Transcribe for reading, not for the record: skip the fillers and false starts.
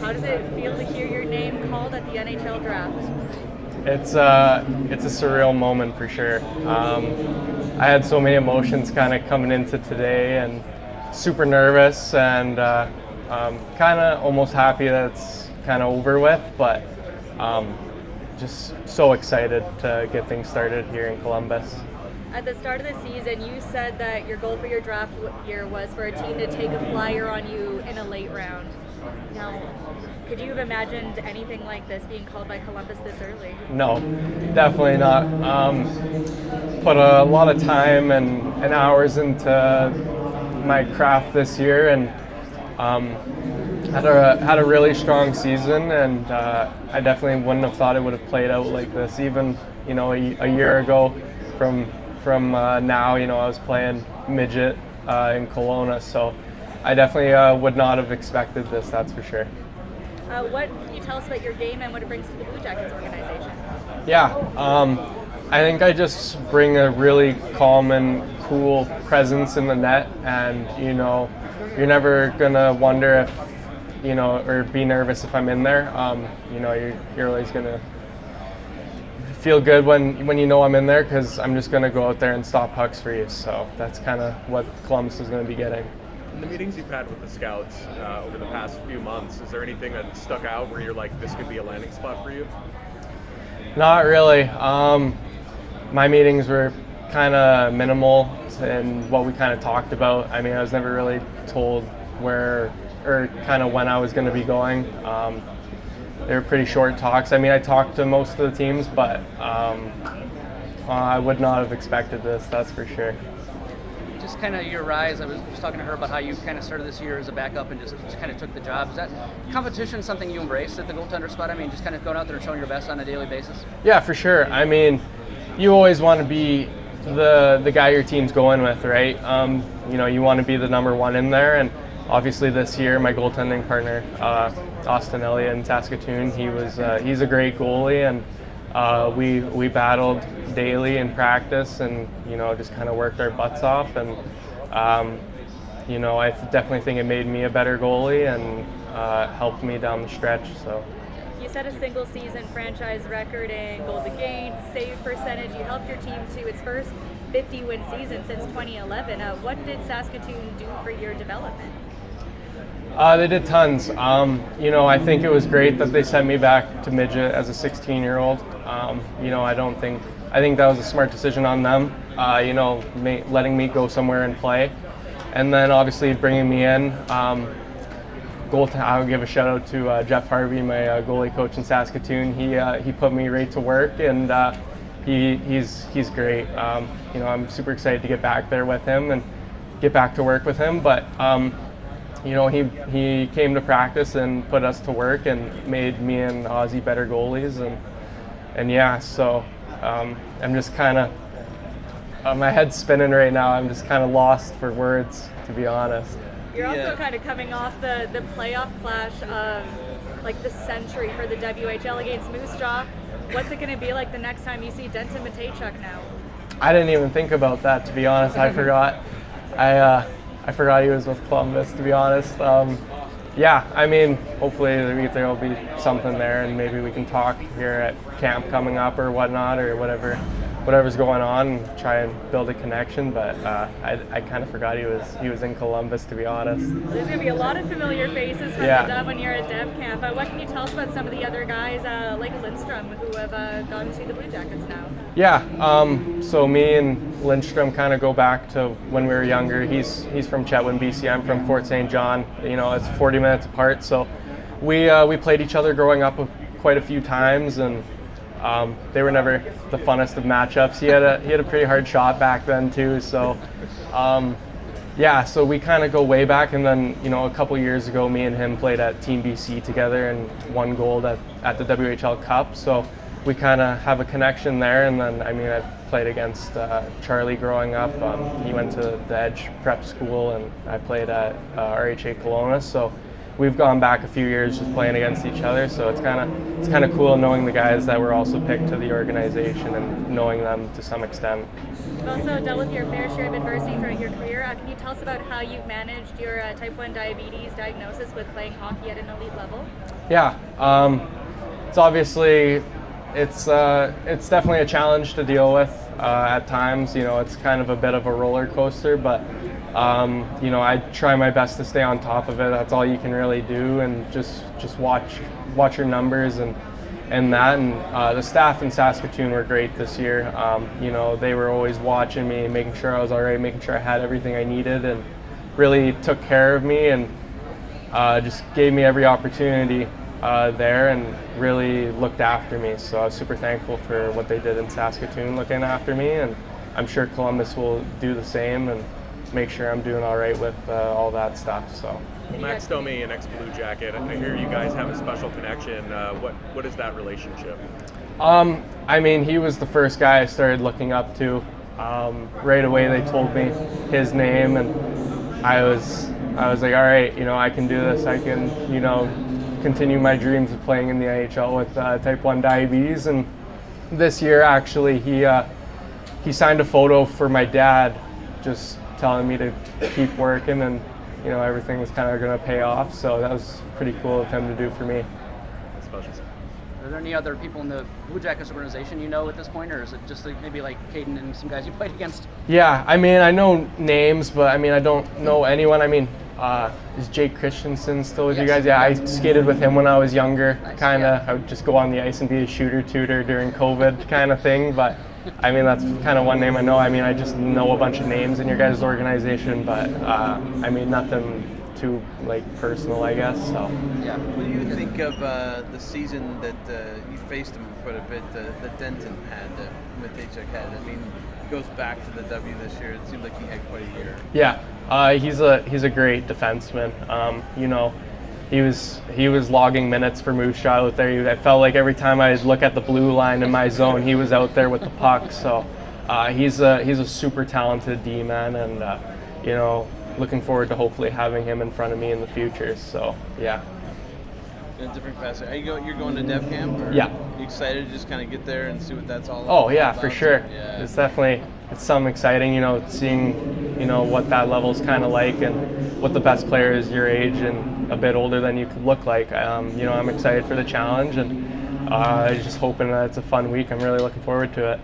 How does it feel to hear your name called at the NHL Draft? It's a surreal moment for sure. I had so many emotions kind of coming into today, and super nervous, and kind of almost happy that it's kind of over with, but just so excited to get things started here in Columbus. At the start of the season, you said that your goal for your draft year was for a team to take a flyer on you in a late round. Now, could you have imagined anything like this being called by Columbus this early? No, definitely not. Put a lot of time and hours into my craft this year, and had a really strong season, and I definitely wouldn't have thought it would have played out like this. Even a year ago from now, I was playing midget in Kelowna, so I definitely would not have expected this, that's for sure. What can you tell us about your game and what it brings to the Blue Jackets organization? Yeah, I think I just bring a really calm and cool presence in the net, and you're never gonna wonder if or be nervous if I'm in there. You're always gonna feel good when I'm in there, because I'm just gonna go out there and stop pucks for you. So that's kind of what Columbus is gonna be getting. In the meetings you've had with the scouts over the past few months, is there anything that stuck out where you're like, this could be a landing spot for you? Not really. My meetings were kind of minimal in what we kind of talked about. I mean, I was never really told where or kind of when I was going to be going. They were pretty short talks. I mean, I talked to most of the teams, but I would not have expected this, that's for sure. Just kind of your rise, I was just talking to her about how you kind of started this year as a backup and just kind of took the job. Is that competition something you embrace at the goaltender spot? I mean, just kind of going out there and showing your best on a daily basis? Yeah, for sure. I mean, you always want to be the guy your team's going with, right? You want to be the number one in there, and obviously this year my goaltending partner, Austin Elliott in Saskatoon, he's a great goalie, and we battled daily in practice, and just kind of worked our butts off, and I definitely think it made me a better goalie and helped me down the stretch. So you set a single season franchise record in goals against, save percentage. You helped your team to its first 50-win season since 2011. What did Saskatoon do for your development? They did tons. I think it was great that they sent me back to midget as a 16-year-old. I think that was a smart decision on them, letting me go somewhere and play. And then obviously bringing me in. I'll give a shout out to Jeff Harvey, my goalie coach in Saskatoon. He put me right to work, and he's great. I'm super excited to get back there with him and get back to work with him. But he came to practice and put us to work and made me and Ozzy better goalies, and yeah, so I'm just kind of my head's spinning right now. I'm just kind of lost for words, to be honest. You're also kind of coming off the playoff clash of like the century for the WHL against Moose Jaw. What's it going to be like the next time you see Denton Matejchuk now? I didn't even think about that, to be honest. I forgot. I forgot he was with Columbus, to be honest. Yeah, I mean, hopefully there will be something there, and maybe we can talk here at camp coming up or whatnot, or whatever's going on, and try and build a connection. But I kind of forgot he was in Columbus, to be honest. There's going to be a lot of familiar faces from the Dev when you're at Dev camp. What can you tell us about some of the other guys like Lindstrom who have gone to the Blue Jackets now? Yeah, so me and Lindstrom kind of go back to when we were younger. He's from Chetwynd, BC. I'm from Fort St. John. It's 40 minutes apart. So we played each other growing up quite a few times, and they were never the funnest of matchups. He had a pretty hard shot back then too. So so we kind of go way back, and then a couple years ago, me and him played at Team BC together and won gold at the WHL Cup. So we kind of have a connection there. And then I've played against Charlie growing up. He went to the Edge Prep School, and I played at RHA Kelowna. So we've gone back a few years just playing against each other. So it's kind of cool knowing the guys that were also picked to the organization and knowing them to some extent. You've also dealt with your fair share of adversity throughout your career. Can you tell us about how you've managed your type 1 diabetes diagnosis with playing hockey at an elite level? Yeah, it's obviously it's definitely a challenge to deal with at times. It's kind of a bit of a roller coaster, but I try my best to stay on top of it. That's all you can really do, and just watch your numbers and that. And the staff in Saskatoon were great this year. They were always watching me, making sure I was all right, making sure I had everything I needed, and really took care of me and just gave me every opportunity there and really looked after me. So I was super thankful for what they did in Saskatoon, looking after me, and I'm sure Columbus will do the same and make sure I'm doing all right with all that stuff. So. Well, Max Domi, an ex-Blue Jacket, I hear you guys have a special connection. What is that relationship? He was the first guy I started looking up to. Right away they told me his name, and I was like, all right, I can do this. I can, continue my dreams of playing in the NHL with type 1 diabetes. And this year, actually, he signed a photo for my dad, just telling me to keep working, and everything was kind of going to pay off. So that was pretty cool of him to do for me. That's special. Are there any other people in the Blue Jackets organization at this point, or is it just maybe like Caden and some guys you played against? Yeah, I know names, but I don't know anyone. Is Jake Christensen still with you guys? Yeah, I skated with him when I was younger. Nice, I would just go on the ice and be a shooter tutor during COVID kind of thing. But that's kind of one name I know. I just know a bunch of names in your guys' organization, but nothing too personal, I guess. So. Yeah. What do you think of the season that you faced him quite a bit? That Denton had, Matejchuk had. He goes back to the W this year. It seemed like he had quite a year. Yeah, he's a great defenseman. He was logging minutes for Moose Jaw out there. I felt like every time I look at the blue line in my zone, he was out there with the puck. So he's a super talented D-man, and looking forward to hopefully having him in front of me in the future. So yeah. In a different facet. You're going to Dev Camp? Or Yeah. Are you excited to just kind of get there and see what that's all about? Oh yeah, for sure. Yeah. It's something exciting, seeing, what that level's kind of like and what the best players your age and a bit older than you could look like. I'm excited for the challenge, and just hoping that it's a fun week. I'm really looking forward to it.